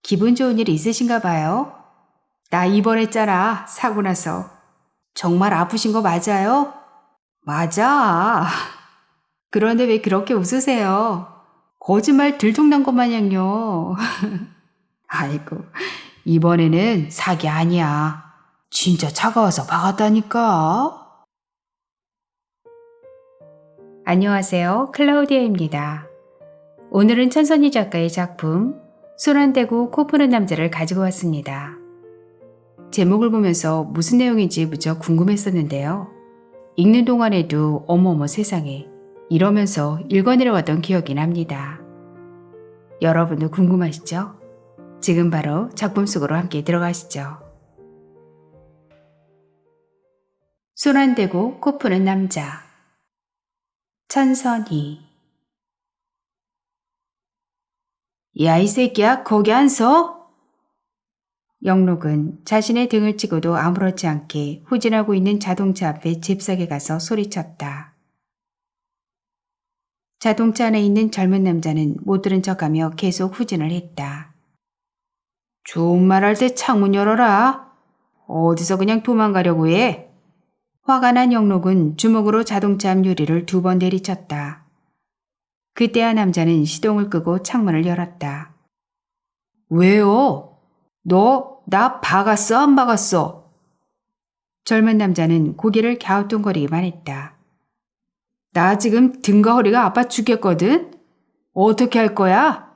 기분 좋은 일 있으신가 봐요? 나 입원했잖아, 사고 나서. 정말 아프신 거 맞아요? 맞아. 그런데 왜 그렇게 웃으세요? 거짓말 들통난 것 마냥요. 아이고, 이번에는 사기 아니야. 진짜 차가 와서 박았다니까. 안녕하세요, 클라우디아입니다. 오늘은 천선희 작가의 작품 손 안 대고 코 푸는 남자를 가지고 왔습니다. 제목을 보면서 무슨 내용인지 무척 궁금했었는데요. 읽는 동안에도 어머머 세상에 이러면서 읽어내려왔던 기억이 납니다. 여러분도 궁금하시죠? 지금 바로 작품 속으로 함께 들어가시죠. 손 안 대고 코 푸는 남자. 천선희. 야, 이 새끼야, 거기 안 서? 영록은 자신의 등을 치고도 아무렇지 않게 후진하고 있는 자동차 앞에 잽싸게 가서 소리쳤다. 자동차 안에 있는 젊은 남자는 못 들은 척하며 계속 후진을 했다. 좋은 말 할 때 창문 열어라. 어디서 그냥 도망가려고 해? 화가 난 영록은 주먹으로 자동차 앞 유리를 2번 내리쳤다. 그때야 남자는 시동을 끄고 창문을 열었다. 왜요? 너 나 박았어 안 박았어? 젊은 남자는 고개를 갸우뚱거리기만 했다. 나 지금 등과 허리가 아파 죽겠거든? 어떻게 할 거야?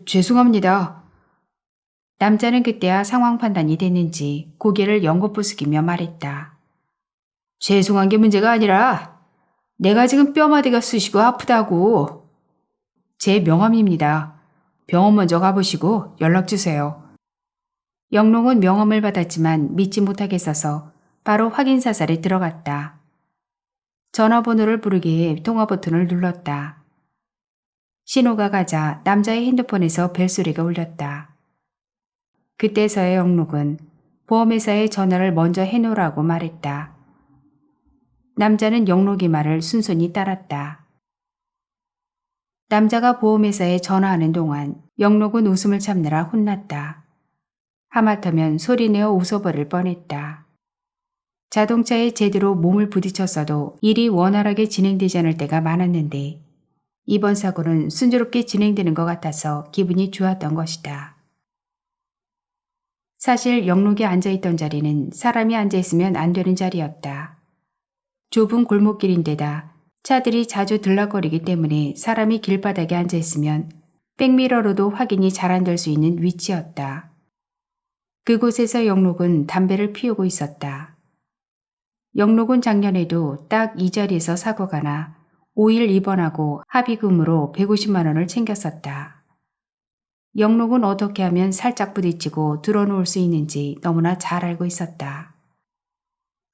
죄송합니다. 남자는 그때야 상황 판단이 됐는지 고개를 연거푸스기며 말했다. 죄송한 게 문제가 아니라 내가 지금 뼈마디가 쑤시고 아프다고. 제 명함입니다. 병원 먼저 가보시고 연락 주세요. 영롱은 명함을 받았지만 믿지 못하겠어서 바로 확인 사살에 들어갔다. 전화번호를 부르기에 통화 버튼을 눌렀다. 신호가 가자 남자의 핸드폰에서 벨소리가 울렸다. 그때서야 영록은 보험회사에 전화를 먼저 해놓으라고 말했다. 남자는 영록이 말을 순순히 따랐다. 남자가 보험회사에 전화하는 동안 영록은 웃음을 참느라 혼났다. 하마터면 소리내어 웃어버릴 뻔했다. 자동차에 제대로 몸을 부딪혔어도 일이 원활하게 진행되지 않을 때가 많았는데 이번 사고는 순조롭게 진행되는 것 같아서 기분이 좋았던 것이다. 사실 영록이 앉아있던 자리는 사람이 앉아있으면 안 되는 자리였다. 좁은 골목길인데다 차들이 자주 들락거리기 때문에 사람이 길바닥에 앉아있으면 백미러로도 확인이 잘 안 될 수 있는 위치였다. 그곳에서 영록은 담배를 피우고 있었다. 영록은 작년에도 딱 이 자리에서 사고가 나 5일 입원하고 합의금으로 150만 원을 챙겼었다. 영록은 어떻게 하면 살짝 부딪히고 들어놓을 수 있는지 너무나 잘 알고 있었다.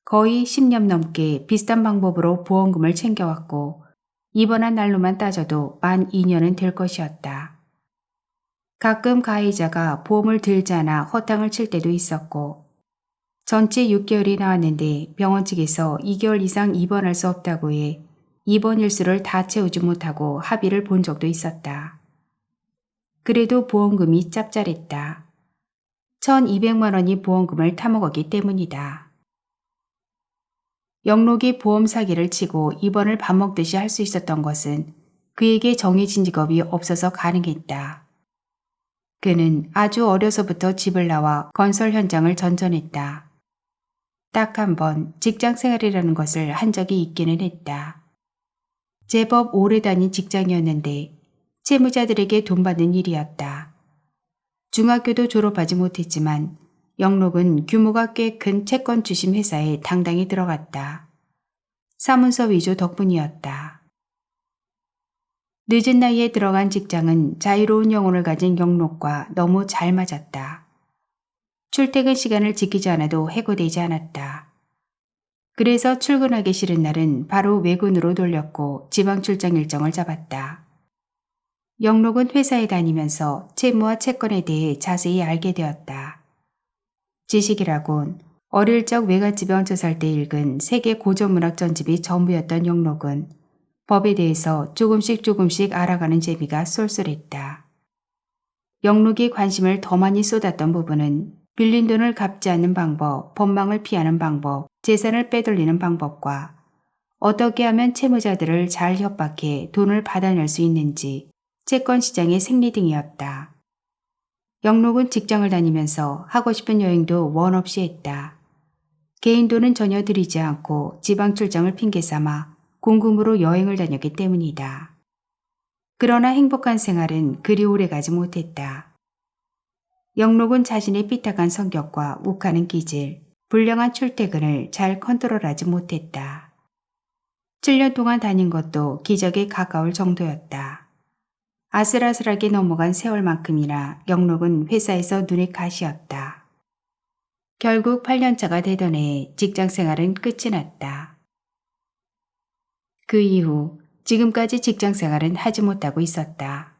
거의 10년 넘게 비슷한 방법으로 보험금을 챙겨왔고 입원한 날로만 따져도 만 2년은 될 것이었다. 가끔 가해자가 보험을 들지 않아 허탕을 칠 때도 있었고 전체 6개월이 나왔는데 병원 측에서 2개월 이상 입원할 수 없다고 해 입원 일수를 다 채우지 못하고 합의를 본 적도 있었다. 그래도 보험금이 짭짤했다. 1,200만 원이 보험금을 타먹었기 때문이다. 영록이 보험 사기를 치고 입원을 밥 먹듯이 할 수 있었던 것은 그에게 정해진 직업이 없어서 가능했다. 그는 아주 어려서부터 집을 나와 건설 현장을 전전했다. 딱 한 번 직장 생활이라는 것을 한 적이 있기는 했다. 제법 오래 다닌 직장이었는데 채무자들에게 돈 받는 일이었다. 중학교도 졸업하지 못했지만 영록은 규모가 꽤 큰 채권 주심 회사에 당당히 들어갔다. 사문서 위조 덕분이었다. 늦은 나이에 들어간 직장은 자유로운 영혼을 가진 영록과 너무 잘 맞았다. 출퇴근 시간을 지키지 않아도 해고되지 않았다. 그래서 출근하기 싫은 날은 바로 외근으로 돌렸고 지방 출장 일정을 잡았다. 영록은 회사에 다니면서 채무와 채권에 대해 자세히 알게 되었다. 지식이라곤 어릴 적 외갓집에 얹혀 살 때 읽은 세계 고전문학 전집이 전부였던 영록은 법에 대해서 조금씩 알아가는 재미가 쏠쏠했다. 영록이 관심을 더 많이 쏟았던 부분은 빌린 돈을 갚지 않는 방법, 법망을 피하는 방법, 재산을 빼돌리는 방법과 어떻게 하면 채무자들을 잘 협박해 돈을 받아낼 수 있는지, 채권 시장의 생리 등이었다. 영록은 직장을 다니면서 하고 싶은 여행도 원 없이 했다. 개인 돈은 전혀 들이지 않고 지방 출장을 핑계 삼아 공금으로 여행을 다녔기 때문이다. 그러나 행복한 생활은 그리 오래 가지 못했다. 영록은 자신의 삐딱한 성격과 욱하는 기질, 불량한 출퇴근을 잘 컨트롤하지 못했다. 7년 동안 다닌 것도 기적에 가까울 정도였다. 아슬아슬하게 넘어간 세월만큼이나 영록은 회사에서 눈에 가시였다. 결국 8년차가 되던 해에 직장생활은 끝이 났다. 그 이후 지금까지 직장생활은 하지 못하고 있었다.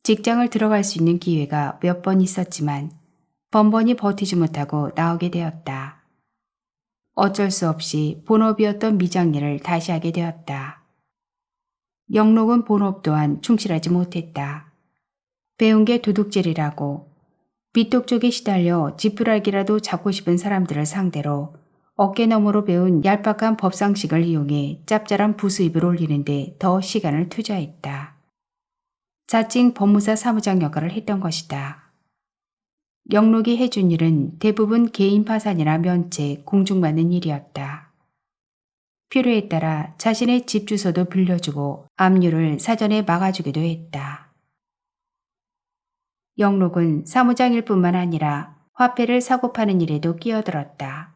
직장을 들어갈 수 있는 기회가 몇 번 있었지만 번번이 버티지 못하고 나오게 되었다. 어쩔 수 없이 본업이었던 미장일을 다시 하게 되었다. 영록은 본업 또한 충실하지 못했다. 배운 게 도둑질이라고 빚독 쪽에 시달려 지푸라기라도 잡고 싶은 사람들을 상대로 어깨너머로 배운 얄팍한 법상식을 이용해 짭짤한 부수입을 올리는데 더 시간을 투자했다. 자칭 법무사 사무장 역할을 했던 것이다. 영록이 해준 일은 대부분 개인 파산이나 면책, 공중받는 일이었다. 필요에 따라 자신의 집 주소도 빌려주고 압류를 사전에 막아주기도 했다. 영록은 사무장일 뿐만 아니라 화폐를 사고 파는 일에도 끼어들었다.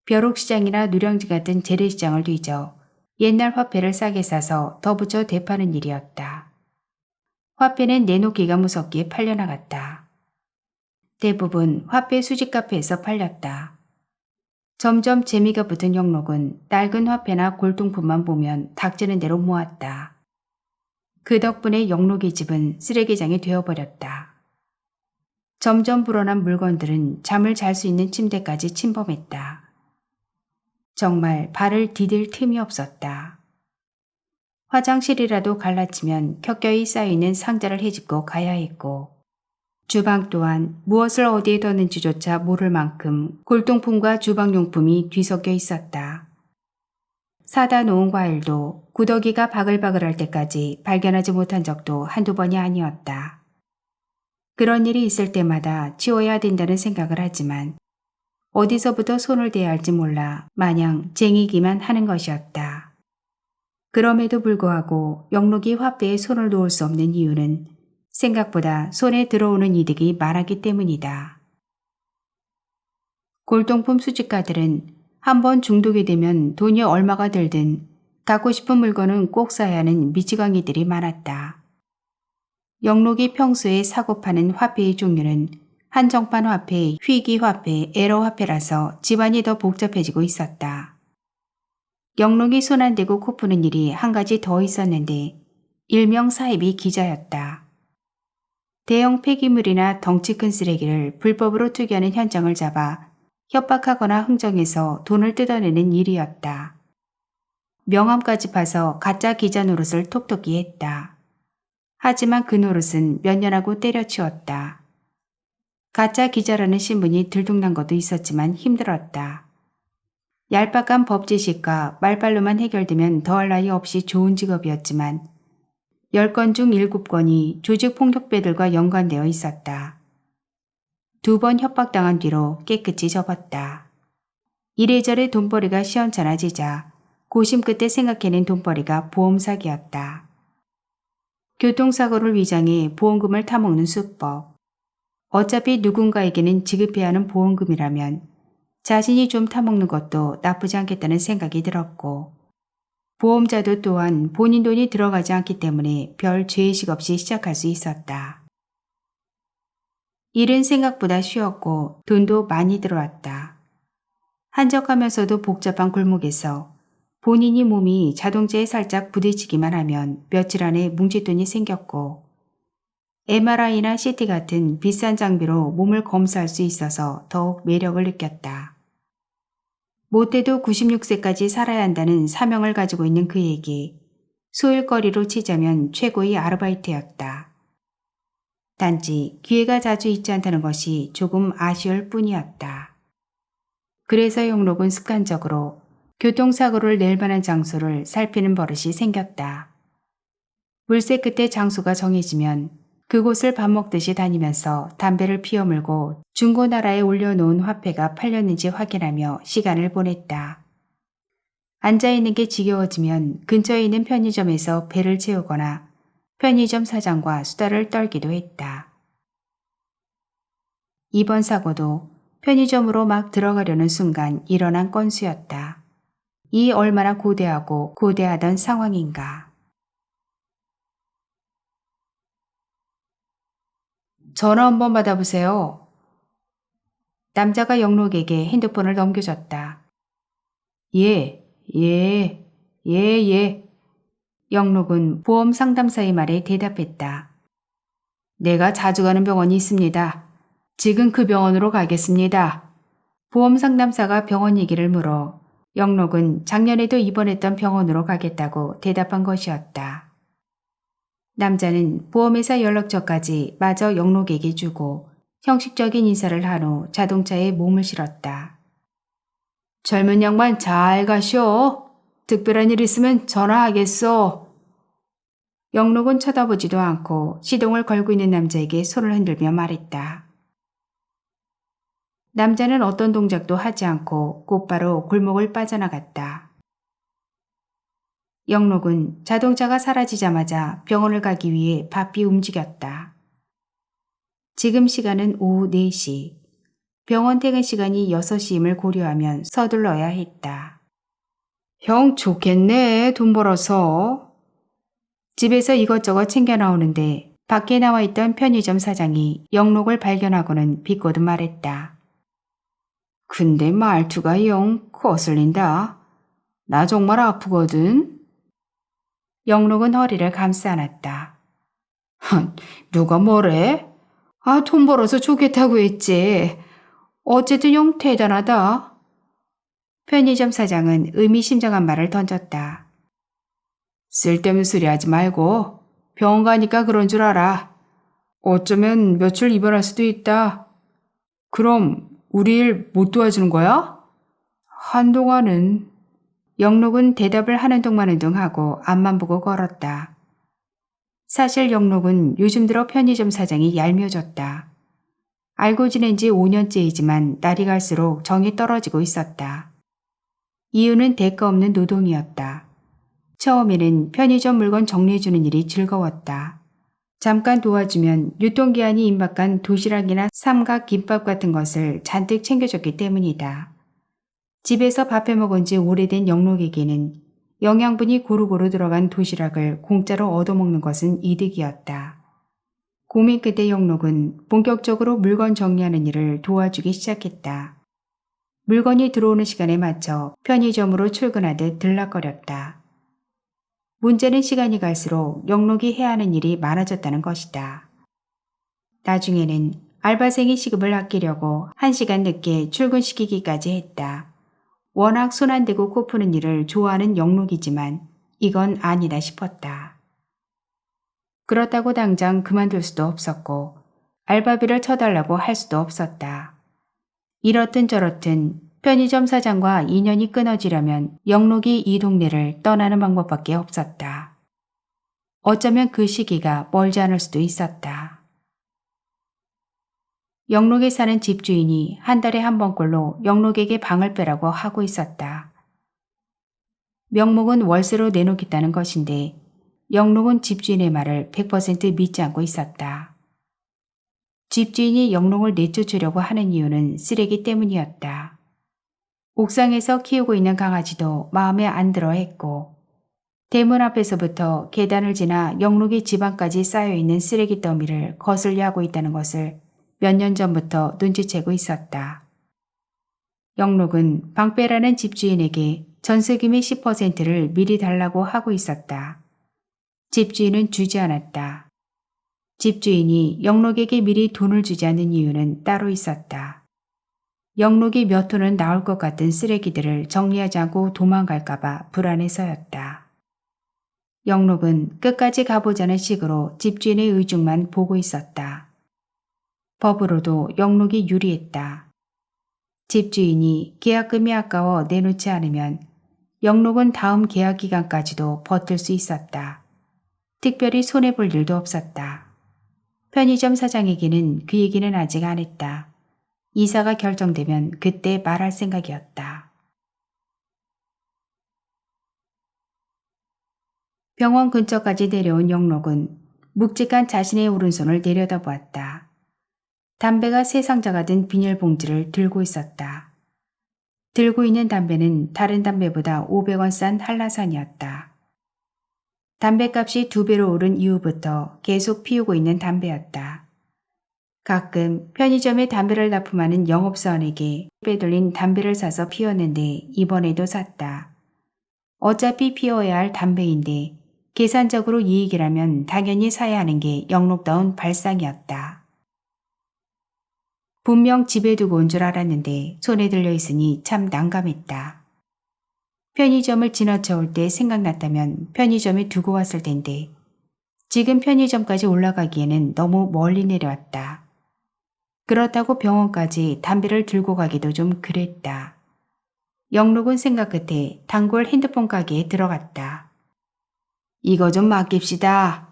벼룩시장이나 누령지 같은 재래시장을 뒤져 옛날 화폐를 싸게 사서 더 붙여 되파는 일이었다. 화폐는 내놓기가 무섭게 팔려나갔다. 대부분 화폐 수집 카페에서 팔렸다. 점점 재미가 붙은 영록은 낡은 화폐나 골동품만 보면 닥치는 대로 모았다. 그 덕분에 영록의 집은 쓰레기장이 되어버렸다. 점점 불어난 물건들은 잠을 잘 수 있는 침대까지 침범했다. 정말 발을 디딜 틈이 없었다. 화장실이라도 갈라치면 켜켜이 쌓여있는 상자를 헤집고 가야 했고 주방 또한 무엇을 어디에 뒀는지조차 모를 만큼 골동품과 주방용품이 뒤섞여 있었다. 사다 놓은 과일도 구더기가 바글바글할 때까지 발견하지 못한 적도 한두 번이 아니었다. 그런 일이 있을 때마다 치워야 된다는 생각을 하지만 어디서부터 손을 대야 할지 몰라 마냥 쟁이기만 하는 것이었다. 그럼에도 불구하고 영록이 화폐에 손을 놓을 수 없는 이유는 생각보다 손에 들어오는 이득이 많았기 때문이다. 골동품 수집가들은 한번 중독이 되면 돈이 얼마가 들든 갖고 싶은 물건은 꼭 사야 하는 미치광이들이 많았다. 영록이 평소에 사고 파는 화폐의 종류는 한정판 화폐, 희귀 화폐, 에러 화폐라서 집안이 더 복잡해지고 있었다. 영록이 손 안 대고 코 푸는 일이 한 가지 더 있었는데 일명 사입이 기자였다. 대형 폐기물이나 덩치 큰 쓰레기를 불법으로 투기하는 현장을 잡아 협박하거나 흥정해서 돈을 뜯어내는 일이었다. 명함까지 파서 가짜 기자 노릇을 톡톡히 했다. 하지만 그 노릇은 몇 년하고 때려치웠다. 가짜 기자라는 신분이 들통난 것도 있었지만 힘들었다. 얄팍한 법지식과 말발로만 해결되면 더할 나위 없이 좋은 직업이었지만 10건 중 7건이 조직폭력배들과 연관되어 있었다. 2번 협박당한 뒤로 깨끗이 접었다. 이래저래 돈벌이가 시원찮아지자 고심 끝에 생각해낸 돈벌이가 보험 사기였다. 교통사고를 위장해 보험금을 타먹는 수법. 어차피 누군가에게는 지급해야 하는 보험금이라면 자신이 좀 타먹는 것도 나쁘지 않겠다는 생각이 들었고 보험자도 또한 본인 돈이 들어가지 않기 때문에 별 죄의식 없이 시작할 수 있었다. 일은 생각보다 쉬웠고 돈도 많이 들어왔다. 한적하면서도 복잡한 골목에서 본인이 몸이 자동차에 살짝 부딪히기만 하면 며칠 안에 뭉칫돈이 생겼고 MRI나 CT 같은 비싼 장비로 몸을 검사할 수 있어서 더욱 매력을 느꼈다. 못해도 96세까지 살아야 한다는 사명을 가지고 있는 그에게 소일거리로 치자면 최고의 아르바이트였다. 단지 기회가 자주 있지 않다는 것이 조금 아쉬울 뿐이었다. 그래서 영록은 습관적으로 교통사고를 낼 만한 장소를 살피는 버릇이 생겼다. 물새 끝에 장소가 정해지면 그곳을 밥 먹듯이 다니면서 담배를 피워 물고 중고나라에 올려놓은 화폐가 팔렸는지 확인하며 시간을 보냈다. 앉아있는 게 지겨워지면 근처에 있는 편의점에서 배를 채우거나 편의점 사장과 수다를 떨기도 했다. 이번 사고도 편의점으로 막 들어가려는 순간 일어난 건수였다. 이 얼마나 고대하고 고대하던 상황인가. 전화 한번 받아보세요. 남자가 영록에게 핸드폰을 넘겨줬다. 예, 예, 예, 예. 영록은 보험 상담사의 말에 대답했다. 내가 자주 가는 병원이 있습니다. 지금 그 병원으로 가겠습니다. 보험 상담사가 병원 얘기를 물어 영록은 작년에도 입원했던 병원으로 가겠다고 대답한 것이었다. 남자는 보험회사 연락처까지 마저 영록에게 주고 형식적인 인사를 한 후 자동차에 몸을 실었다. 젊은 양반 잘 가시오. 특별한 일 있으면 전화하겠소. 영록은 쳐다보지도 않고 시동을 걸고 있는 남자에게 손을 흔들며 말했다. 남자는 어떤 동작도 하지 않고 곧바로 골목을 빠져나갔다. 영록은 자동차가 사라지자마자 병원을 가기 위해 바삐 움직였다. 지금 시간은 오후 4시. 병원 퇴근 시간이 6시임을 고려하면 서둘러야 했다. 형 좋겠네, 돈 벌어서. 집에서 이것저것 챙겨 나오는데 밖에 나와 있던 편의점 사장이 영록을 발견하고는 비꼬듯 말했다. 근데 말투가 영 거슬린다. 나 정말 아프거든. 영록은 허리를 감싸 안았다. 누가 뭐래? 아, 돈 벌어서 좋겠다고 했지. 어쨌든 영 대단하다. 편의점 사장은 의미심장한 말을 던졌다. 쓸데없는 소리 하지 말고 병원 가니까 그런 줄 알아. 어쩌면 며칠 입원할 수도 있다. 그럼 우리 일 못 도와주는 거야? 한동안은. 영록은 대답을 하는 둥 마는 둥 하고 앞만 보고 걸었다. 사실 영록은 요즘 들어 편의점 사장이 얄미워졌다. 알고 지낸 지 5년째이지만 날이 갈수록 정이 떨어지고 있었다. 이유는 대가 없는 노동이었다. 처음에는 편의점 물건 정리해주는 일이 즐거웠다. 잠깐 도와주면 유통기한이 임박한 도시락이나 삼각 김밥 같은 것을 잔뜩 챙겨줬기 때문이다. 집에서 밥해 먹은 지 오래된 영록에게는 영양분이 고루고루 들어간 도시락을 공짜로 얻어먹는 것은 이득이었다. 고민 끝에 영록은 본격적으로 물건 정리하는 일을 도와주기 시작했다. 물건이 들어오는 시간에 맞춰 편의점으로 출근하듯 들락거렸다. 문제는 시간이 갈수록 영록이 해야 하는 일이 많아졌다는 것이다. 나중에는 알바생이 시급을 아끼려고 1시간 늦게 출근시키기까지 했다. 워낙 손 안 대고 코 푸는 일을 좋아하는 영록이지만 이건 아니다 싶었다. 그렇다고 당장 그만둘 수도 없었고 알바비를 쳐달라고 할 수도 없었다. 이렇든 저렇든 편의점 사장과 인연이 끊어지려면 영록이 이 동네를 떠나는 방법밖에 없었다. 어쩌면 그 시기가 멀지 않을 수도 있었다. 영록에 사는 집주인이 한 달에 한 번꼴로 영록에게 방을 빼라고 하고 있었다. 명목은 월세로 내놓겠다는 것인데 영록은 집주인의 말을 100% 믿지 않고 있었다. 집주인이 영록을 내쫓으려고 하는 이유는 쓰레기 때문이었다. 옥상에서 키우고 있는 강아지도 마음에 안 들어 했고 대문 앞에서부터 계단을 지나 영록의 집안까지 쌓여있는 쓰레기 더미를 거슬려 하고 있다는 것을 몇 년 전부터 눈치채고 있었다. 영록은 방 빼라는 집주인에게 전세금의 10%를 미리 달라고 하고 있었다. 집주인은 주지 않았다. 집주인이 영록에게 미리 돈을 주지 않는 이유는 따로 있었다. 영록이 몇 호는 나올 것 같은 쓰레기들을 정리하지 않고 도망갈까봐 불안해서였다. 영록은 끝까지 가보자는 식으로 집주인의 의중만 보고 있었다. 법으로도 영록이 유리했다. 집주인이 계약금이 아까워 내놓지 않으면 영록은 다음 계약 기간까지도 버틸 수 있었다. 특별히 손해볼 일도 없었다. 편의점 사장에게는 그 얘기는 아직 안 했다. 이사가 결정되면 그때 말할 생각이었다. 병원 근처까지 내려온 영록은 묵직한 자신의 오른손을 내려다보았다. 담배가 세 상자가 든 비닐봉지를 들고 있었다. 들고 있는 담배는 다른 담배보다 500원 싼 한라산이었다. 담배값이 2배로 오른 이후부터 계속 피우고 있는 담배였다. 가끔 편의점에 담배를 납품하는 영업사원에게 빼돌린 담배를 사서 피웠는데 이번에도 샀다. 어차피 피워야 할 담배인데 계산적으로 이익이라면 당연히 사야 하는 게 영록다운 발상이었다. 분명 집에 두고 온 줄 알았는데 손에 들려 있으니 참 난감했다. 편의점을 지나쳐 올 때 생각났다면 편의점에 두고 왔을 텐데 지금 편의점까지 올라가기에는 너무 멀리 내려왔다. 그렇다고 병원까지 담배를 들고 가기도 좀 그랬다. 영록은 생각 끝에 단골 핸드폰 가게에 들어갔다. 이거 좀 맡깁시다.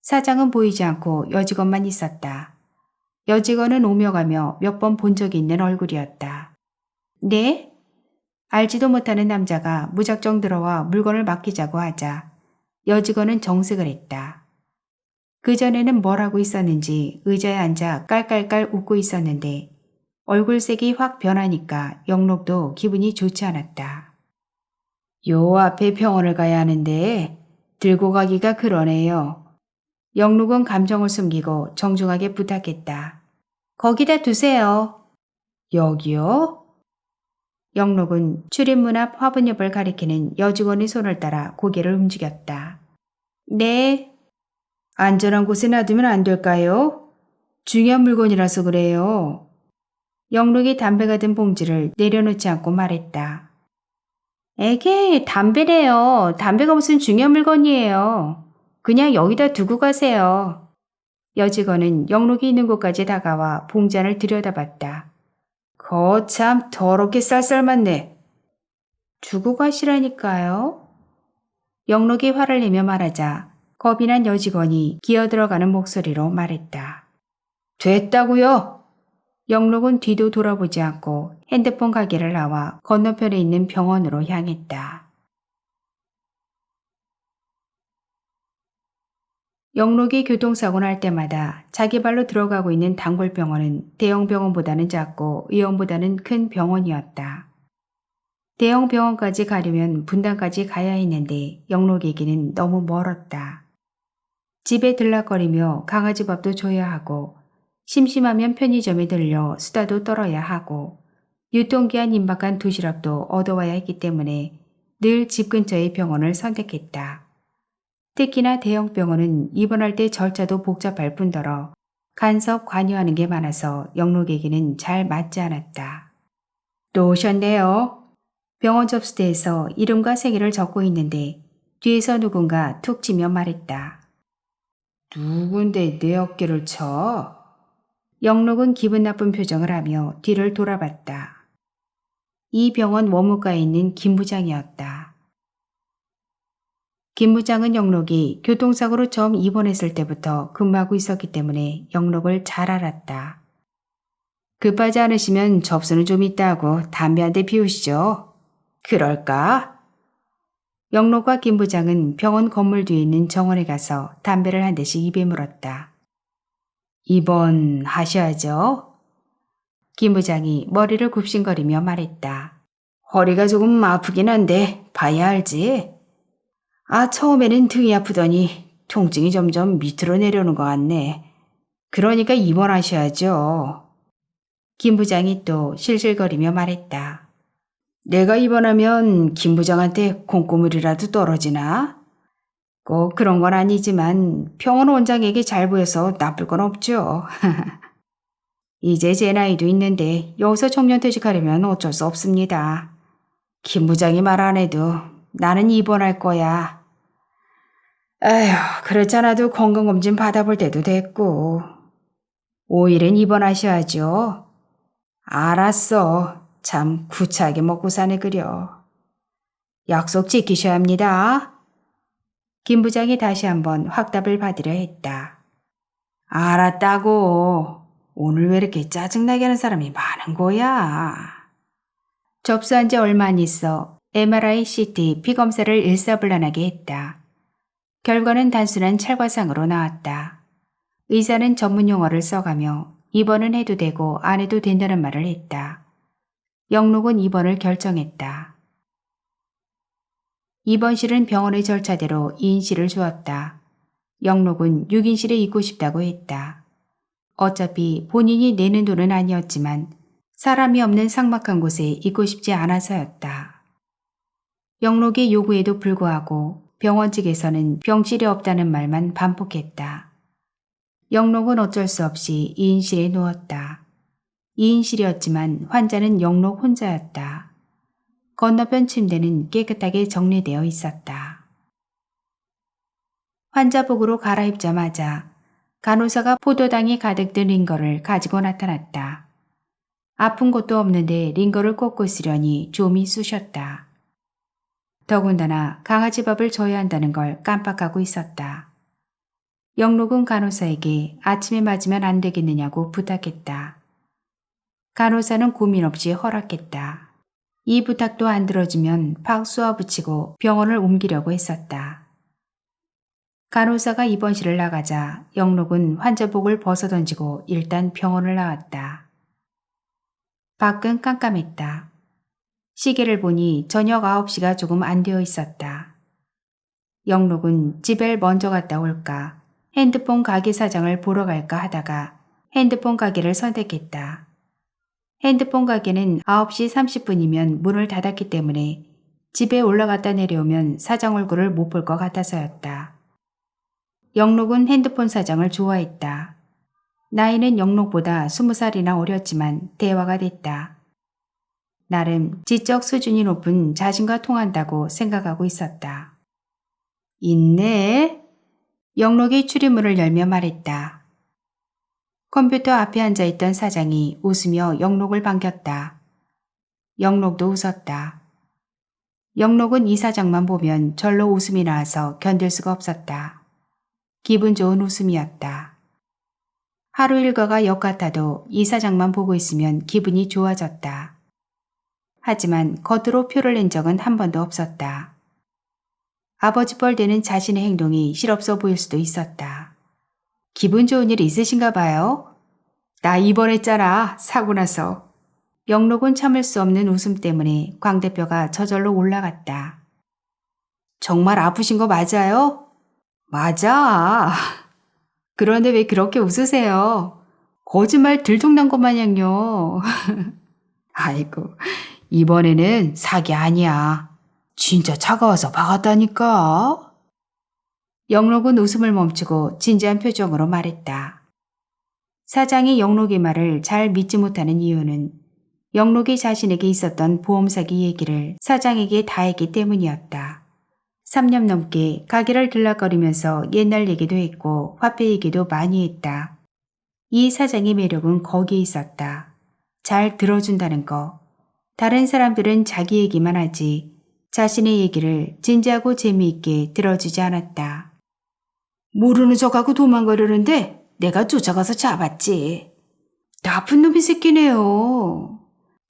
사장은 보이지 않고 여직원만 있었다. 여직원은 오며 가며 몇 번 본 적이 있는 얼굴이었다. 네? 알지도 못하는 남자가 무작정 들어와 물건을 맡기자고 하자 여직원은 정색을 했다. 그전에는 뭘 하고 있었는지 의자에 앉아 깔깔깔 웃고 있었는데 얼굴색이 확 변하니까 영록도 기분이 좋지 않았다. 요 앞에 병원을 가야 하는데 들고 가기가 그러네요. 영록은 감정을 숨기고 정중하게 부탁했다. 거기다 두세요. 여기요? 영록은 출입문 앞 화분 옆을 가리키는 여직원의 손을 따라 고개를 움직였다. 네. 안전한 곳에 놔두면 안 될까요? 중요한 물건이라서 그래요. 영록이 담배가 든 봉지를 내려놓지 않고 말했다. 에게 담배래요. 담배가 무슨 중요한 물건이에요. 그냥 여기다 두고 가세요. 여직원은 영록이 있는 곳까지 다가와 봉잔을 들여다봤다. 거참 더럽게 쌀쌀맞네. 두고 가시라니까요. 영록이 화를 내며 말하자 겁이 난 여직원이 기어들어가는 목소리로 말했다. 됐다고요? 영록은 뒤도 돌아보지 않고 핸드폰 가게를 나와 건너편에 있는 병원으로 향했다. 영록이 교통사고 날 때마다 자기 발로 들어가고 있는 단골병원은 대형 병원보다는 작고 의원보다는 큰 병원이었다. 대형 병원까지 가려면 분당까지 가야 했는데 영록에게는 너무 멀었다. 집에 들락거리며 강아지 밥도 줘야 하고 심심하면 편의점에 들려 수다도 떨어야 하고 유통기한 임박한 도시락도 얻어와야 했기 때문에 늘 집 근처의 병원을 선택했다. 특히나 대형 병원은 입원할 때 절차도 복잡할 뿐더러 간섭 관여하는 게 많아서 영록에게는 잘 맞지 않았다. 또 오셨네요. 병원 접수대에서 이름과 생일을 적고 있는데 뒤에서 누군가 툭 치며 말했다. 누군데 내 어깨를 쳐? 영록은 기분 나쁜 표정을 하며 뒤를 돌아봤다. 이 병원 원무과에 있는 김 부장이었다. 김 부장은 영록이 교통사고로 처음 입원했을 때부터 근무하고 있었기 때문에 영록을 잘 알았다. 급하지 않으시면 접수는 좀 있다 하고 담배 한 대 피우시죠. 그럴까? 영록과 김 부장은 병원 건물 뒤에 있는 정원에 가서 담배를 한 대씩 입에 물었다. 입원하셔야죠. 김 부장이 머리를 굽신거리며 말했다. 허리가 조금 아프긴 한데 봐야 알지. 처음에는 등이 아프더니 통증이 점점 밑으로 내려오는 것 같네. 그러니까 입원하셔야죠. 김 부장이 또 실실거리며 말했다. 내가 입원하면 김 부장한테 콩고물이라도 떨어지나? 꼭 그런 건 아니지만 병원 원장에게 잘 보여서 나쁠 건 없죠. 이제 제 나이도 있는데 여기서 정년퇴직하려면 어쩔 수 없습니다. 김 부장이 말 안 해도 나는 입원할 거야. 에휴, 그렇잖아도 건강검진 받아볼 때도 됐고. 5일은 입원하셔야죠. 알았어. 참 구차하게 먹고 사네 그려. 약속 지키셔야 합니다. 김 부장이 다시 한번 확답을 받으려 했다. 알았다고. 오늘 왜 이렇게 짜증나게 하는 사람이 많은 거야? 접수한 지 얼마 안 있어 MRI, CT, 피검사를 일사불란하게 했다. 결과는 단순한 찰과상으로 나왔다. 의사는 전문 용어를 써가며 입원은 해도 되고 안 해도 된다는 말을 했다. 영록은 입원을 결정했다. 입원실은 병원의 절차대로 2인실을 주었다. 영록은 6인실에 있고 싶다고 했다. 어차피 본인이 내는 돈은 아니었지만 사람이 없는 삭막한 곳에 있고 싶지 않아서였다. 영록의 요구에도 불구하고 병원 측에서는 병실이 없다는 말만 반복했다. 영록은 어쩔 수 없이 2인실에 누웠다. 2인실이었지만 환자는 영록 혼자였다. 건너편 침대는 깨끗하게 정리되어 있었다. 환자복으로 갈아입자마자 간호사가 포도당이 가득 든 링거를 가지고 나타났다. 아픈 곳도 없는데 링거를 꽂고 있으려니 좀이 쑤셨다. 더군다나 강아지 밥을 줘야 한다는 걸 깜빡하고 있었다. 영록은 간호사에게 아침에 맞으면 안 되겠느냐고 부탁했다. 간호사는 고민 없이 허락했다. 이 부탁도 안 들어주면 팍 쏘아붙이고 병원을 옮기려고 했었다. 간호사가 입원실을 나가자 영록은 환자복을 벗어던지고 일단 병원을 나왔다. 밖은 깜깜했다. 시계를 보니 저녁 9시가 조금 안 되어 있었다. 영록은 집에 먼저 갔다 올까 핸드폰 가게 사장을 보러 갈까 하다가 핸드폰 가게를 선택했다. 핸드폰 가게는 9시 30분이면 문을 닫았기 때문에 집에 올라갔다 내려오면 사장 얼굴을 못 볼 것 같아서였다. 영록은 핸드폰 사장을 좋아했다. 나이는 영록보다 20살이나 어렸지만 대화가 됐다. 나름 지적 수준이 높은 자신과 통한다고 생각하고 있었다. 있네? 영록이 출입문을 열며 말했다. 컴퓨터 앞에 앉아있던 사장이 웃으며 영록을 반겼다. 영록도 웃었다. 영록은 이 사장만 보면 절로 웃음이 나와서 견딜 수가 없었다. 기분 좋은 웃음이었다. 하루 일과가 역 같아도 이 사장만 보고 있으면 기분이 좋아졌다. 하지만 겉으로 표를 낸 적은 한 번도 없었다. 아버지 뻘 되는 자신의 행동이 실없어 보일 수도 있었다. 기분 좋은 일 있으신가 봐요? 나 입원했잖아, 사고 나서. 영록은 참을 수 없는 웃음 때문에 광대뼈가 저절로 올라갔다. 정말 아프신 거 맞아요? 맞아. 그런데 왜 그렇게 웃으세요? 거짓말 들통난 것 마냥요. 아이고, 이번에는 사기 아니야. 진짜 차가워서 박았다니까. 영록은 웃음을 멈추고 진지한 표정으로 말했다. 사장이 영록의 말을 잘 믿지 못하는 이유는 영록이 자신에게 있었던 보험 사기 얘기를 사장에게 다 했기 때문이었다. 3년 넘게 가게를 들락거리면서 옛날 얘기도 했고 화폐 얘기도 많이 했다. 이 사장의 매력은 거기에 있었다. 잘 들어준다는 거. 다른 사람들은 자기 얘기만 하지 자신의 얘기를 진지하고 재미있게 들어주지 않았다. 모르는 척하고 도망가려는데 내가 쫓아가서 잡았지. 나쁜 놈이 새끼네요.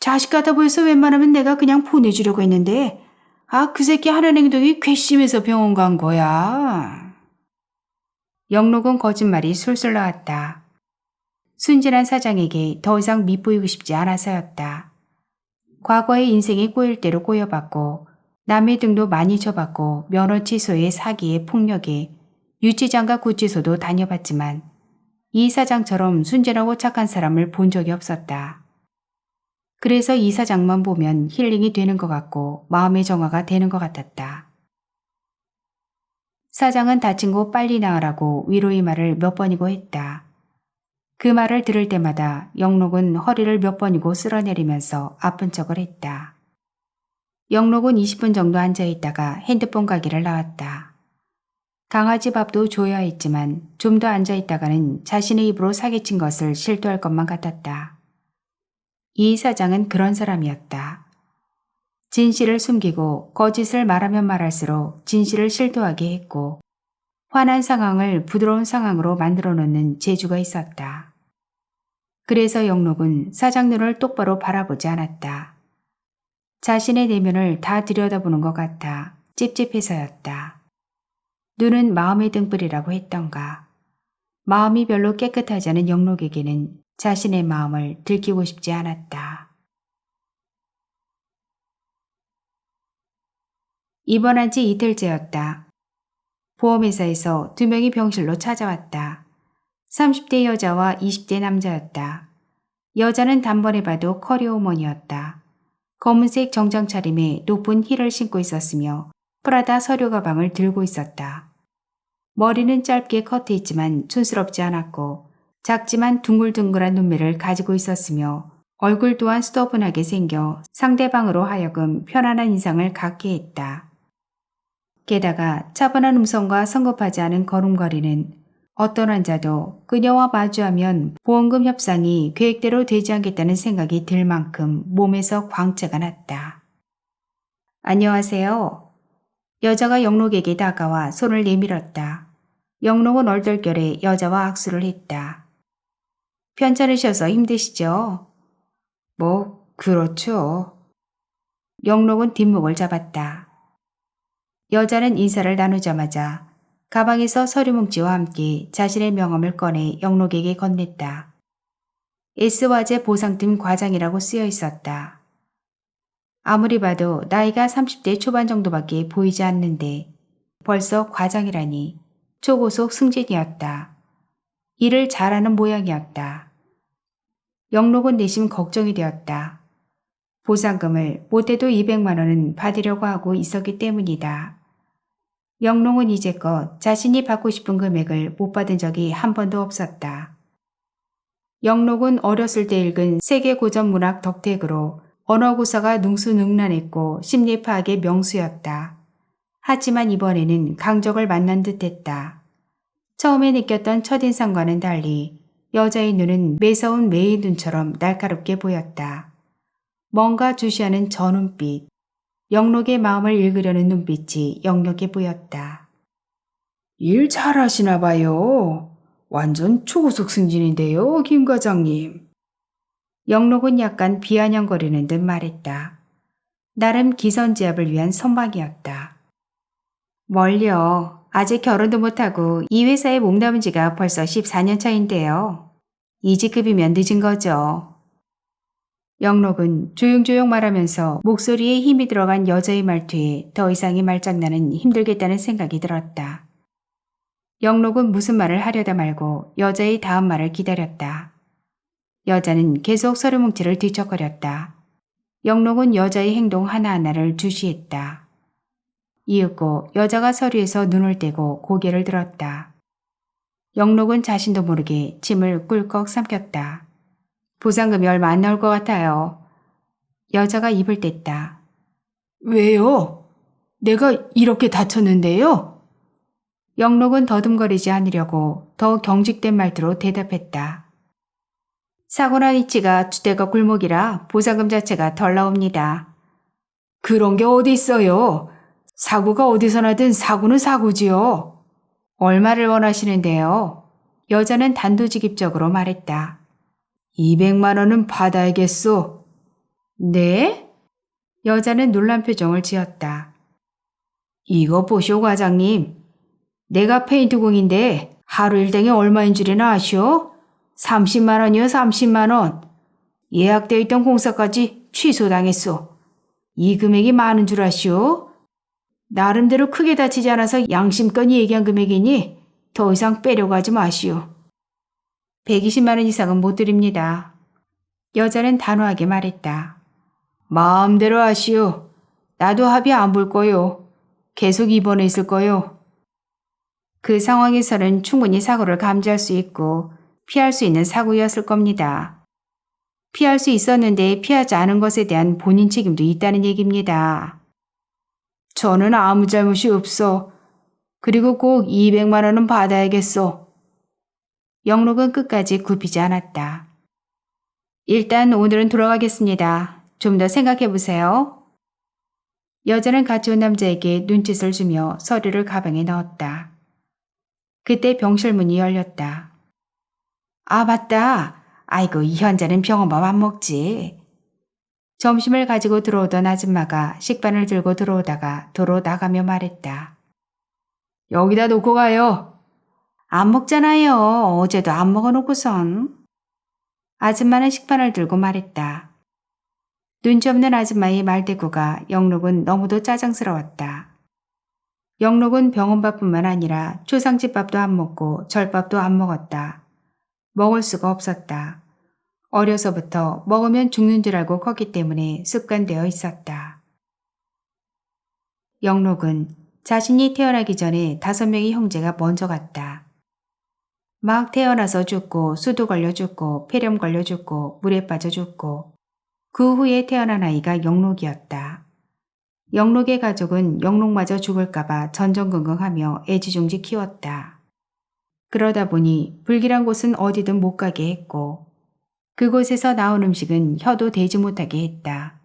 자식 같아 보여서 웬만하면 내가 그냥 보내주려고 했는데 그 새끼 하는 행동이 괘씸해서 병원 간 거야. 영록은 거짓말이 술술 나왔다. 순진한 사장에게 더 이상 밉보이고 싶지 않아서였다. 과거의 인생이 꼬일 대로 꼬여봤고 남의 등도 많이 져봤고 면허 취소에 사기에 폭력에 유치장과 구치소도 다녀봤지만 이 사장처럼 순진하고 착한 사람을 본 적이 없었다. 그래서 이 사장만 보면 힐링이 되는 것 같고 마음의 정화가 되는 것 같았다. 사장은 다친 곳 빨리 나으라고 위로의 말을 몇 번이고 했다. 그 말을 들을 때마다 영록은 허리를 몇 번이고 쓸어내리면서 아픈 척을 했다. 영록은 20분 정도 앉아있다가 핸드폰 가게를 나왔다. 강아지 밥도 줘야 했지만 좀 더 앉아있다가는 자신의 입으로 사기친 것을 실토할 것만 같았다. 이 사장은 그런 사람이었다. 진실을 숨기고 거짓을 말하면 말할수록 진실을 실토하게 했고 화난 상황을 부드러운 상황으로 만들어 놓는 재주가 있었다. 그래서 영록은 사장 눈을 똑바로 바라보지 않았다. 자신의 내면을 다 들여다보는 것 같아 찝찝해서였다. 눈은 마음의 등불이라고 했던가. 마음이 별로 깨끗하지 않은 영록에게는 자신의 마음을 들키고 싶지 않았다. 입원한 지 이틀째였다. 보험회사에서 2명이 병실로 찾아왔다. 30대 여자와 20대 남자였다. 여자는 단번에 봐도 커리어우먼이었다. 검은색 정장 차림에 높은 힐을 신고 있었으며 프라다 서류 가방을 들고 있었다. 머리는 짧게 커트했지만 촌스럽지 않았고 작지만 둥글둥글한 눈매를 가지고 있었으며 얼굴 또한 수더분하게 생겨 상대방으로 하여금 편안한 인상을 갖게 했다. 게다가 차분한 음성과 성급하지 않은 걸음걸이는 어떤 환자도 그녀와 마주하면 보험금 협상이 계획대로 되지 않겠다는 생각이 들 만큼 몸에서 광채가 났다. 안녕하세요. 여자가 영록에게 다가와 손을 내밀었다. 영록은 얼떨결에 여자와 악수를 했다. 편찮으셔서 힘드시죠? 그렇죠. 영록은 뒷목을 잡았다. 여자는 인사를 나누자마자 가방에서 서류 뭉치와 함께 자신의 명함을 꺼내 영록에게 건넸다. S화재 보상팀 과장이라고 쓰여 있었다. 아무리 봐도 나이가 30대 초반 정도밖에 보이지 않는데 벌써 과장이라니 초고속 승진이었다. 일을 잘하는 모양이었다. 영록은 내심 걱정이 되었다. 보상금을 못해도 200만 원은 받으려고 하고 있었기 때문이다. 영록은 이제껏 자신이 받고 싶은 금액을 못 받은 적이 한 번도 없었다. 영록은 어렸을 때 읽은 세계 고전 문학 덕택으로 언어구사가 능수능란했고 심리파악의 명수였다. 하지만 이번에는 강적을 만난 듯했다. 처음에 느꼈던 첫인상과는 달리 여자의 눈은 매서운 매의 눈처럼 날카롭게 보였다. 뭔가 주시하는 저 눈빛, 영록의 마음을 읽으려는 눈빛이 역력해 보였다. 일 잘하시나 봐요. 완전 초고속 승진인데요, 김 과장님. 영록은 약간 비아냥거리는 듯 말했다. 나름 기선제압을 위한 선방이었다. 멀려. 아직 결혼도 못하고 이 회사에 몸담은 지가 벌써 14년 차인데요. 이직급이면 늦은 거죠. 영록은 조용조용 말하면서 목소리에 힘이 들어간 여자의 말투에 더 이상의 말장난은 힘들겠다는 생각이 들었다. 영록은 무슨 말을 하려다 말고 여자의 다음 말을 기다렸다. 여자는 계속 서류 뭉치를 뒤척거렸다. 영록은 여자의 행동 하나하나를 주시했다. 이윽고 여자가 서류에서 눈을 떼고 고개를 들었다. 영록은 자신도 모르게 침을 꿀꺽 삼켰다. 보상금이 얼마 안 나올 것 같아요. 여자가 입을 뗐다. 왜요? 내가 이렇게 다쳤는데요? 영록은 더듬거리지 않으려고 더 경직된 말투로 대답했다. 사고난 위치가 주택가 골목이라 보상금 자체가 덜 나옵니다. 그런 게 어디 있어요? 사고가 어디서 나든 사고는 사고지요. 얼마를 원하시는데요? 여자는 단도직입적으로 말했다. 200만 원은 받아야겠소. 네? 여자는 놀란 표정을 지었다. 이거 보쇼 과장님. 내가 페인트공인데 하루 일당이 얼마인 줄이나 아시오? 30만 원이요 30만 원. 예약되어 있던 공사까지 취소당했소. 이 금액이 많은 줄 아시오? 나름대로 크게 다치지 않아서 양심껏 얘기한 금액이니 더 이상 빼려고 하지 마시오. 120만 원 이상은 못 드립니다. 여자는 단호하게 말했다. 마음대로 하시오. 나도 합의 안 볼 거요. 계속 입원해 있을 거요. 그 상황에서는 충분히 사고를 감지할 수 있고 피할 수 있는 사고였을 겁니다. 피할 수 있었는데 피하지 않은 것에 대한 본인 책임도 있다는 얘기입니다. 저는 아무 잘못이 없어. 그리고 꼭 200만 원은 받아야겠소. 영록은 끝까지 굽히지 않았다. 일단 오늘은 돌아가겠습니다. 좀 더 생각해 보세요. 여자는 같이 온 남자에게 눈짓을 주며 서류를 가방에 넣었다. 그때 병실 문이 열렸다. 아, 맞다. 아이고, 이 현자는 병원밥 안 먹지. 점심을 가지고 들어오던 아줌마가 식판을 들고 들어오다가 도로 나가며 말했다. 여기다 놓고 가요. 안 먹잖아요. 어제도 안 먹어놓고선. 아줌마는 식판을 들고 말했다. 눈치 없는 아줌마의 말대꾸가 영록은 너무도 짜증스러웠다. 영록은 병원밥뿐만 아니라 초상집밥도 안 먹고 절밥도 안 먹었다. 먹을 수가 없었다. 어려서부터 먹으면 죽는 줄 알고 컸기 때문에 습관되어 있었다. 영록은 자신이 태어나기 전에 5명의 형제가 먼저 갔다. 막 태어나서 죽고 수도 걸려 죽고 폐렴 걸려 죽고 물에 빠져 죽고 그 후에 태어난 아이가 영록이었다. 영록의 가족은 영록마저 죽을까봐 전전긍긍하며 애지중지 키웠다. 그러다 보니 불길한 곳은 어디든 못 가게 했고 그곳에서 나온 음식은 혀도 대지 못하게 했다.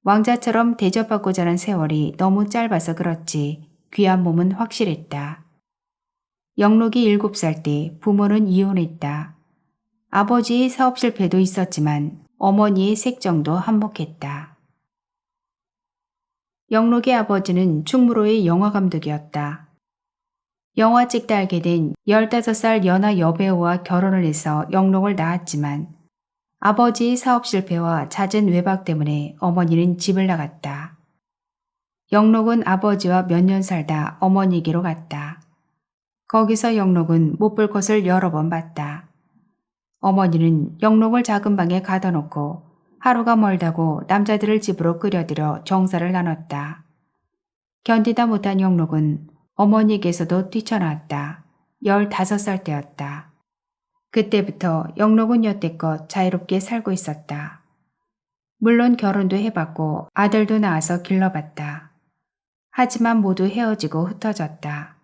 왕자처럼 대접받고자 하는 세월이 너무 짧아서 그렇지 귀한 몸은 확실했다. 영록이 7살 때 부모는 이혼했다. 아버지의 사업 실패도 있었지만 어머니의 색정도 한몫했다. 영록의 아버지는 충무로의 영화감독이었다. 영화 찍다 알게 된 15살 연하 여배우와 결혼을 해서 영록을 낳았지만 아버지의 사업 실패와 잦은 외박 때문에 어머니는 집을 나갔다. 영록은 아버지와 몇 년 살다 어머니에게로 갔다. 거기서 영록은 못 볼 것을 여러 번 봤다. 어머니는 영록을 작은 방에 가둬놓고 하루가 멀다고 남자들을 집으로 끌어들여 정사를 나눴다. 견디다 못한 영록은 어머니에게서도 뛰쳐나왔다. 15살 때였다. 그때부터 영록은 여태껏 자유롭게 살고 있었다. 물론 결혼도 해봤고 아들도 낳아서 길러봤다. 하지만 모두 헤어지고 흩어졌다.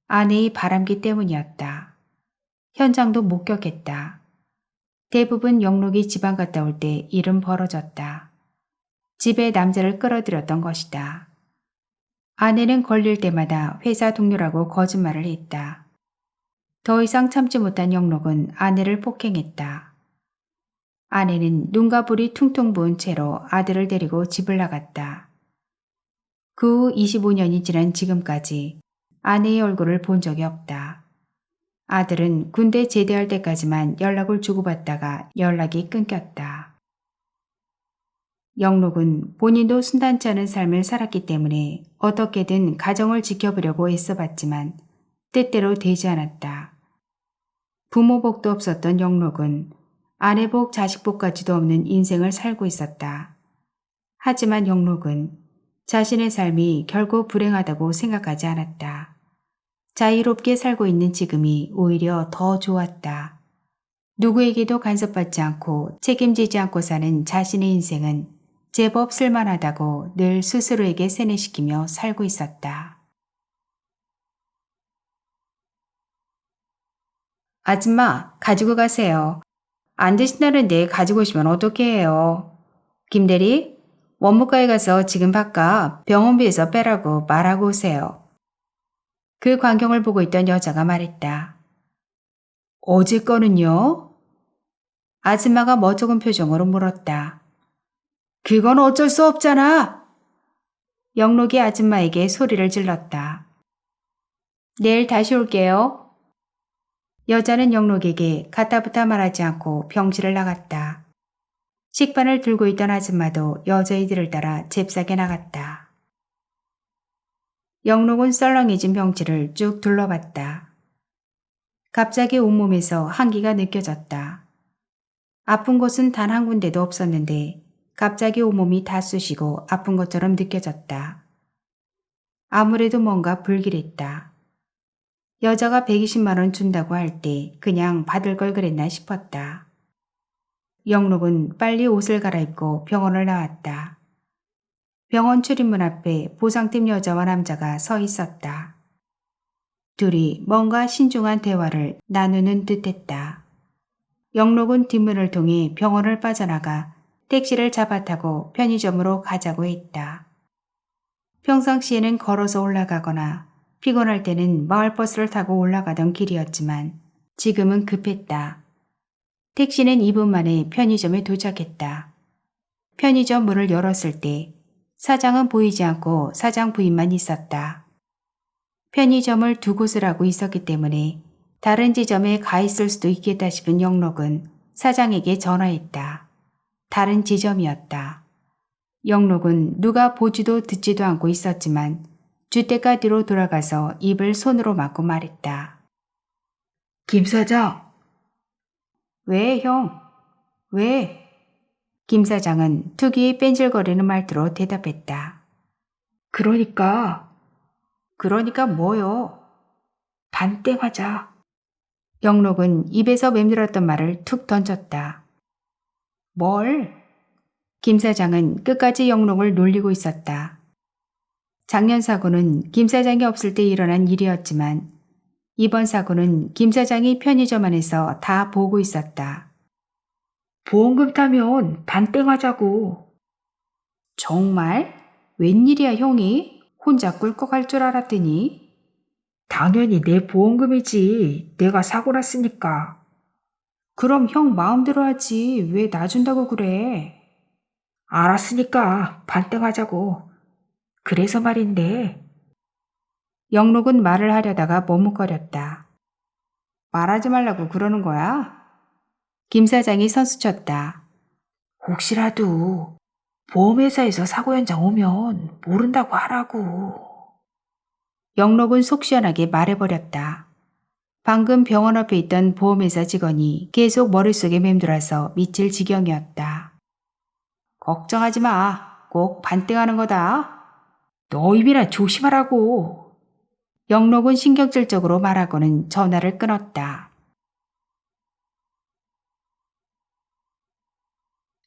아내의 바람기 때문이었다. 현장도 목격했다. 대부분 영록이 지방 갔다 올 때 일은 벌어졌다. 집에 남자를 끌어들였던 것이다. 아내는 걸릴 때마다 회사 동료라고 거짓말을 했다. 더 이상 참지 못한 영록은 아내를 폭행했다. 아내는 눈과 볼이 퉁퉁 부은 채로 아들을 데리고 집을 나갔다. 그 후 25년이 지난 지금까지 아내의 얼굴을 본 적이 없다. 아들은 군대 제대할 때까지만 연락을 주고받다가 연락이 끊겼다. 영록은 본인도 순탄치 않은 삶을 살았기 때문에 어떻게든 가정을 지켜보려고 애써봤지만 뜻대로 되지 않았다. 부모 복도 없었던 영록은 아내 복, 자식 복까지도 없는 인생을 살고 있었다. 하지만 영록은 자신의 삶이 결코 불행하다고 생각하지 않았다. 자유롭게 살고 있는 지금이 오히려 더 좋았다. 누구에게도 간섭받지 않고 책임지지 않고 사는 자신의 인생은 제법 쓸만하다고 늘 스스로에게 세뇌시키며 살고 있었다. 아줌마, 가지고 가세요. 안 드신다는데 가지고 오시면 어떻게 해요? 김대리, 원무과에 가서 지금 바깥 병원비에서 빼라고 말하고 오세요. 그 광경을 보고 있던 여자가 말했다. 어제 거는요? 아줌마가 멋쩍은 표정으로 물었다. 그건 어쩔 수 없잖아. 영록이 아줌마에게 소리를 질렀다. 내일 다시 올게요. 여자는 영록에게 가타부타 말하지 않고 병실을 나갔다. 식판을 들고 있던 아줌마도 여자애들을 따라 잽싸게 나갔다. 영록은 썰렁해진 병실을 쭉 둘러봤다. 갑자기 온몸에서 한기가 느껴졌다. 아픈 곳은 단 한 군데도 없었는데 갑자기 온몸이 다 쑤시고 아픈 것처럼 느껴졌다. 아무래도 뭔가 불길했다. 여자가 120만 원 준다고 할 때 그냥 받을 걸 그랬나 싶었다. 영록은 빨리 옷을 갈아입고 병원을 나왔다. 병원 출입문 앞에 보상팀 여자와 남자가 서 있었다. 둘이 뭔가 신중한 대화를 나누는 듯했다. 영록은 뒷문을 통해 병원을 빠져나가 택시를 잡아타고 편의점으로 가자고 했다. 평상시에는 걸어서 올라가거나 피곤할 때는 마을버스를 타고 올라가던 길이었지만 지금은 급했다. 택시는 2분 만에 편의점에 도착했다. 편의점 문을 열었을 때 사장은 보이지 않고 사장 부인만 있었다. 편의점을 두 곳을 하고 있었기 때문에 다른 지점에 가 있을 수도 있겠다 싶은 영록은 사장에게 전화했다. 다른 지점이었다. 영록은 누가 보지도 듣지도 않고 있었지만 주택가 뒤로 돌아가서 입을 손으로 막고 말했다. 김 사장, 왜 형? 왜? 김 사장은 특유의 뺀질거리는 말투로 대답했다. 그러니까 뭐요? 반땡하자. 영록은 입에서 맴돌았던 말을 툭 던졌다. 뭘? 김 사장은 끝까지 영록을 놀리고 있었다. 작년 사고는 김 사장이 없을 때 일어난 일이었지만 이번 사고는 김 사장이 편의점 안에서 다 보고 있었다. 보험금 타면 반땡하자고. 정말? 웬일이야 형이? 혼자 꿀꺽할 줄 알았더니. 당연히 내 보험금이지. 내가 사고 났으니까. 그럼 형 마음대로 하지 왜 나 준다고 그래? 알았으니까 반땡하자고. 그래서 말인데 영록은 말을 하려다가 머뭇거렸다. 말하지 말라고 그러는 거야? 김 사장이 선수쳤다. 혹시라도 보험회사에서 사고 현장 오면 모른다고 하라고. 영록은 속 시원하게 말해버렸다. 방금 병원 앞에 있던 보험회사 직원이 계속 머릿속에 맴돌아서 미칠 지경이었다. 걱정하지 마. 꼭 반등하는 거다. 너 입이나 조심하라고. 영록은 신경질적으로 말하고는 전화를 끊었다.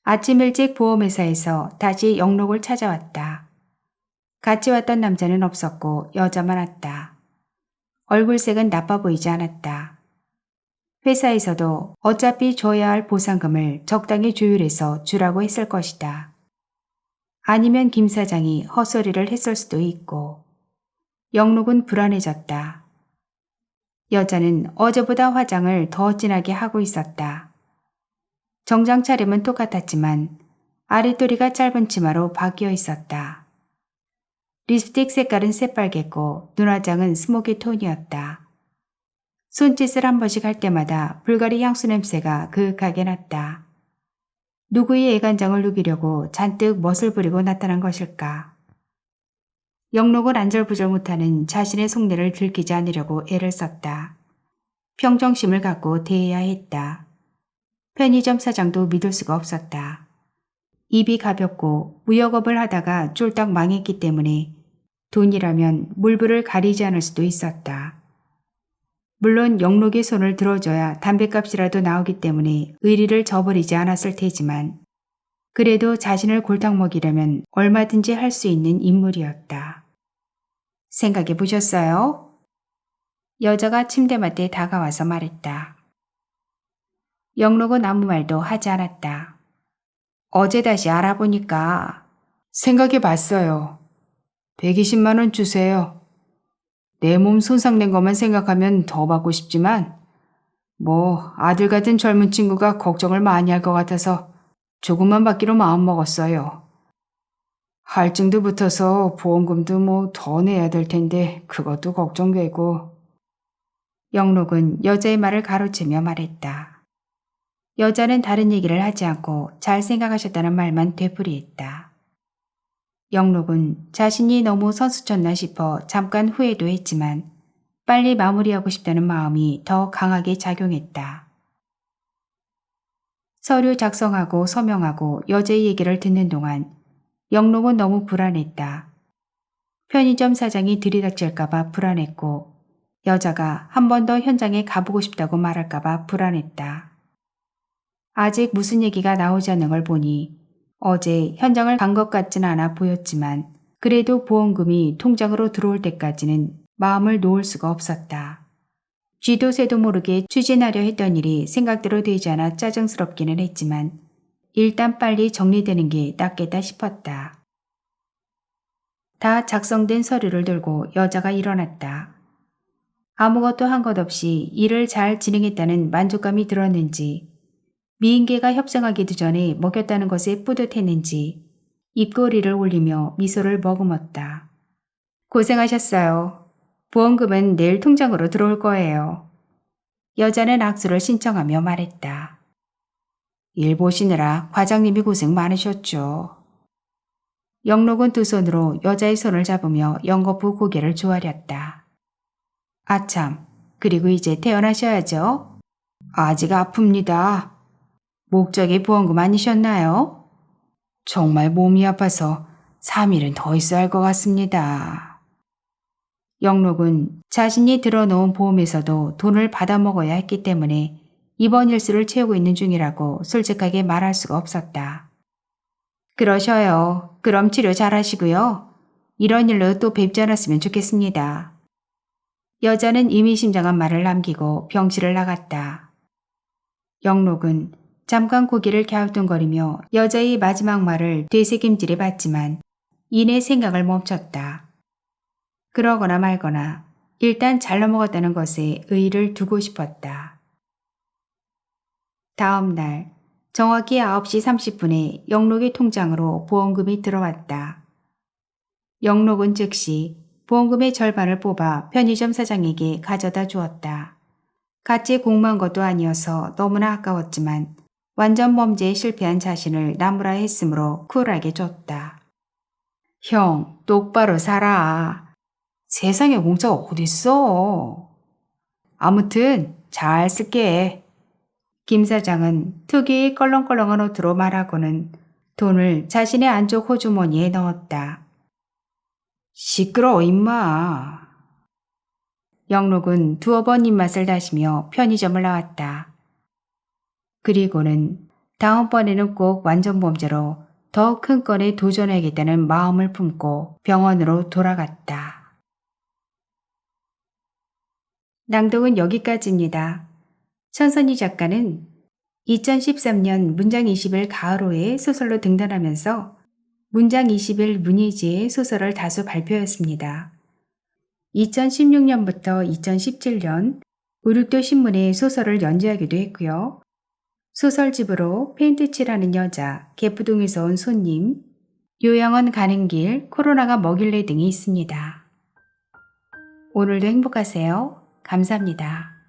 아침 일찍 보험회사에서 다시 영록을 찾아왔다. 같이 왔던 남자는 없었고 여자만 왔다. 얼굴색은 나빠 보이지 않았다. 회사에서도 어차피 줘야 할 보상금을 적당히 조율해서 주라고 했을 것이다. 아니면 김 사장이 헛소리를 했을 수도 있고. 영록은 불안해졌다. 여자는 어제보다 화장을 더 진하게 하고 있었다. 정장 차림은 똑같았지만 아랫도리가 짧은 치마로 바뀌어 있었다. 립스틱 색깔은 새빨갰고 눈화장은 스모키 톤이었다. 손짓을 한 번씩 할 때마다 불가리 향수 냄새가 그윽하게 났다. 누구의 애간장을 누기려고 잔뜩 멋을 부리고 나타난 것일까? 영록은 안절부절 못하는 자신의 속내를 들키지 않으려고 애를 썼다. 평정심을 갖고 대해야 했다. 편의점 사장도 믿을 수가 없었다. 입이 가볍고 무역업을 하다가 쫄딱 망했기 때문에 돈이라면 물불을 가리지 않을 수도 있었다. 물론 영록의 손을 들어줘야 담뱃값이라도 나오기 때문에 의리를 저버리지 않았을 테지만 그래도 자신을 골탕 먹이려면 얼마든지 할 수 있는 인물이었다. 생각해 보셨어요? 여자가 침대맡에 다가와서 말했다. 영록은 아무 말도 하지 않았다. 어제 다시 알아보니까 생각해 봤어요. 120만 원 주세요. 내 몸 손상된 것만 생각하면 더 받고 싶지만 아들 같은 젊은 친구가 걱정을 많이 할 것 같아서 조금만 받기로 마음먹었어요. 할증도 붙어서 보험금도 더 내야 될 텐데 그것도 걱정되고. 영록은 여자의 말을 가로채며 말했다. 여자는 다른 얘기를 하지 않고 잘 생각하셨다는 말만 되풀이했다. 영록은 자신이 너무 선수쳤나 싶어 잠깐 후회도 했지만 빨리 마무리하고 싶다는 마음이 더 강하게 작용했다. 서류 작성하고 서명하고 여자의 얘기를 듣는 동안 영록은 너무 불안했다. 편의점 사장이 들이닥칠까봐 불안했고 여자가 한 번 더 현장에 가보고 싶다고 말할까봐 불안했다. 아직 무슨 얘기가 나오지 않는 걸 보니 어제 현장을 간 것 같진 않아 보였지만 그래도 보험금이 통장으로 들어올 때까지는 마음을 놓을 수가 없었다. 쥐도 새도 모르게 추진하려 했던 일이 생각대로 되지 않아 짜증스럽기는 했지만 일단 빨리 정리되는 게 낫겠다 싶었다. 다 작성된 서류를 들고 여자가 일어났다. 아무것도 한 것 없이 일을 잘 진행했다는 만족감이 들었는지 미인계가 협상하기도 전에 먹였다는 것에 뿌듯했는지 입꼬리를 올리며 미소를 머금었다. 고생하셨어요. 보험금은 내일 통장으로 들어올 거예요. 여자는 악수를 신청하며 말했다. 일 보시느라 과장님이 고생 많으셨죠. 영록은 두 손으로 여자의 손을 잡으며 연거푸 고개를 조아렸다. 아참, 그리고 이제 퇴원하셔야죠. 아직 아픕니다. 목적이 보험금 아니셨나요? 정말 몸이 아파서 3일은 더 있어야 할 것 같습니다. 영록은 자신이 들어놓은 보험에서도 돈을 받아먹어야 했기 때문에 이번 일수를 채우고 있는 중이라고 솔직하게 말할 수가 없었다. 그러셔요. 그럼 치료 잘하시고요. 이런 일로 또 뵙지 않았으면 좋겠습니다. 여자는 의미심장한 말을 남기고 병실을 나갔다. 영록은 잠깐 고개를 갸우뚱거리며 여자의 마지막 말을 되새김질해 봤지만 이내 생각을 멈췄다. 그러거나 말거나 일단 잘 넘어갔다는 것에 의의를 두고 싶었다. 다음 날 정확히 9시 30분에 영록의 통장으로 보험금이 들어왔다. 영록은 즉시 보험금의 절반을 뽑아 편의점 사장에게 가져다 주었다. 같이 공모한 것도 아니어서 너무나 아까웠지만 완전 범죄에 실패한 자신을 나무라 했으므로 쿨하게 줬다. 형, 똑바로 살아. 세상에 공짜가 어딨어. 아무튼 잘 쓸게. 김 사장은 특유의 껄렁껄렁한 어투로 말하고는 돈을 자신의 안쪽 호주머니에 넣었다. 시끄러워 임마. 영록은 두어 번 입맛을 다시며 편의점을 나왔다. 그리고는 다음번에는 꼭 완전범죄로 더 큰 건에 도전해야겠다는 마음을 품고 병원으로 돌아갔다. 낭독은 여기까지입니다. 천선희 작가는 2013년 문장 20일 가을호에 소설로 등단하면서 문장 20일 문예지의 소설을 다수 발표했습니다. 2016년부터 2017년 우륙도 신문에 소설을 연재하기도 했고요. 소설집으로 페인트 칠하는 여자, 개푸동에서 온 손님, 요양원 가는 길, 코로나가 먹일래 등이 있습니다. 오늘도 행복하세요. 감사합니다.